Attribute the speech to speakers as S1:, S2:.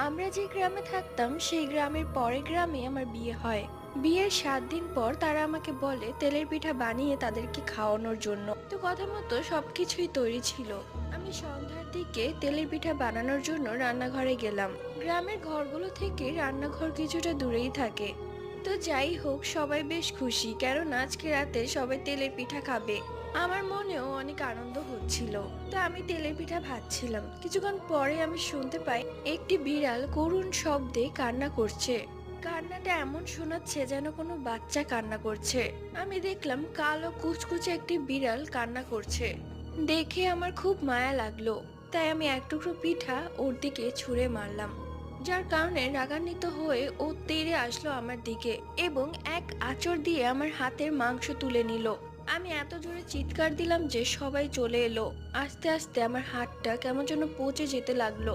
S1: আমরা যে গ্রামে থাকতাম সেই গ্রামের পরের গ্রামে আমার বিয়ে হয়। বিয়ের 7 দিন পর তারা আমাকে বলে তেলের পিঠা বানিয়ে তাদেরকে খাওয়ানোর জন্য। তো কথা মতো সবকিছুই তৈরি ছিল। আমি সন্ধ্যার দিকে তেলের পিঠা বানানোর জন্য রান্নাঘরে গেলাম। গ্রামের ঘরগুলো থেকে রান্নাঘর কিছুটা দূরেই থাকে। তো যাই হোক, সবাই বেশ খুশি, কারণ আজকে রাতে সবাই তেলের পিঠা খাবে। আমার মনেও অনেক আনন্দ হচ্ছিল। তো আমি তেলের পিঠা ভাজছিলাম, কিছুক্ষণ পরে আমি শুনতে পাই একটি বিড়াল করুণ শব্দে কান্না করছে। কান্নাটা এমন শোনাচ্ছে যেন কোনো বাচ্চা কান্না করছে। আমি দেখলাম কালো কুচকুচে একটি বিড়াল কান্না করছে। দেখে আমার খুব মায়া লাগলো। তাই আমি এক টুকরো পিঠা ওর দিকে ছুঁড়ে মারলাম, যার কারণে রাগান্বিত হয়ে ও তেড়ে আসলো আমার দিকে এবং এক আঁচড় দিয়ে আমার হাতের মাংস তুলে নিল। আমি এত জোরে চিৎকার দিলাম যে সবাই চলে এলো। আস্তে আস্তে আমার হাতটা কেমন যেন পচে যেতে লাগলো।